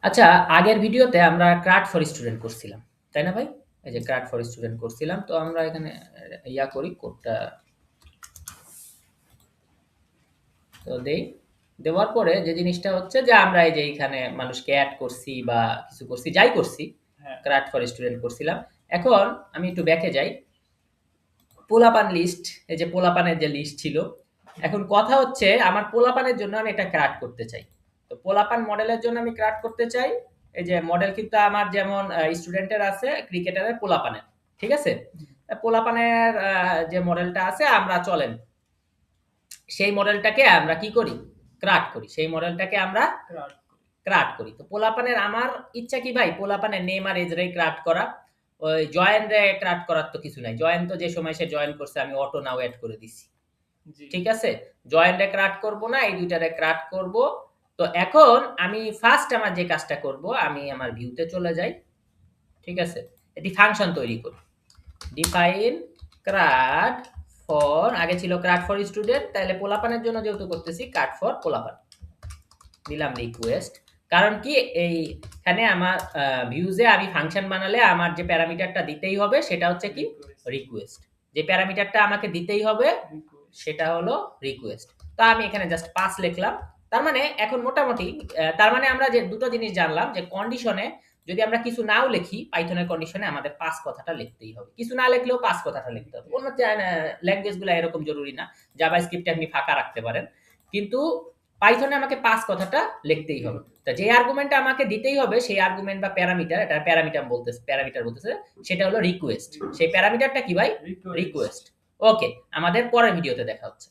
আচ্ছা, আগের ভিডিওতে আমরা ক্রাড ফর স্টুডেন্ট করছিলাম। তাই না ভাই? এই যে ক্রাড ফর স্টুডেন্ট করছিলাম। তো আমরা এখানে ইয়া করি কোডটা তো দেই। দেওয়ার পরে যে জিনিসটা হচ্ছে যে আমরা এই যে এইখানে মানুষকে এড করছি বা কিছু করছি, যাই করছি, ক্রাড ফর স্টুডেন্ট করছিলাম। এখন আমি একটু ব্যাকে যাই। পোলাপান লিস্ট, এই যে পোলাপানের যে লিস্ট ছিল। এখন কথা হচ্ছে আমার পোলাপানের জন্য আমি এটা ক্রাড করতে চাই। তো পোলাপান মডেলের জন্য আমি ক্রাড করতে চাই। এই যে মডেল কিন্তু আমার যেমন স্টুডেন্টের আছে, ক্রিকেটারের, পোলাপানের। ঠিক আছে? পোলাপানের যে মডেলটা আছে আমরা চলেন সেই মডেলটাকে আমরা কি করি? ক্রাড করি। সেই মডেলটাকে আমরা ক্রাড করি। তো পোলাপানের আমার ইচ্ছা কি ভাই? পোলাপানের নেম আর এজ রে ক্রাড করা। ওই জয়েন রে ক্রাড করার তো কিছু নাই। জয়েন তো যে সময় সে জয়েন করছে আমি অটো নাও এড করে দিছি। ঠিক আছে? জয়েন রে ক্রাড করব না, এই দুইটারে ক্রাড করব। তো এখন আমি ফার্স্ট আমার যে কাজটা করব, আমি আমার ভিউতে চলে যাই। ঠিক আছে? এটি ফাংশন তৈরি করি। ডিফাইন ক্রাড ফর, আগে ছিল ক্রাড ফর স্টুডেন্ট, তাহলে পোলাপানের জন্য যেহেতু করতেছি ক্রাড ফর পোলাপান। দিলাম রিকোয়েস্ট। কারণ কি এইখানে আমার ভিউজে আমি ফাংশন বানালে আমার যে প্যারামিটারটা দিতেই হবে সেটা হচ্ছে কি রিকোয়েস্ট। যে প্যারামিটারটা আমাকে দিতেই হবে সেটা হলো রিকোয়েস্ট। তো আমি এখানে জাস্ট পাস লিখলাম। তার মানে এখন মোটামুটি তার মানে আমরা যে দুটো জিনিস জানলাম যে কন্ডিশনে যদি আমরা কিছু নাও লিখি, পাইথনের কন্ডিশনে আমাদের পাস কথাটা লিখতেই হবে। কিছু না লিখলেও পাস কথাটা লিখতে হবে। অন্য ল্যাঙ্গুয়েজগুলো এরকম জরুরি না। জাভাস্ক্রিপ্টে আপনি ফাঁকা রাখতে পারেন। কিন্তু পাইথনে আমাকে পাস কথাটা লিখতেই হবে। তো যে আর্গুমেন্টটা আমাকে দিতেই হবে সেই আর্গুমেন্ট বা প্যারামিটার, এটা প্যারামিটার বলতেছে, সেটা হলো রিকোয়েস্ট। সেই প্যারামিটারটা কি ভাই? রিকোয়েস্ট। ওকে, আমাদের পরের ভিডিওতে দেখা হচ্ছে।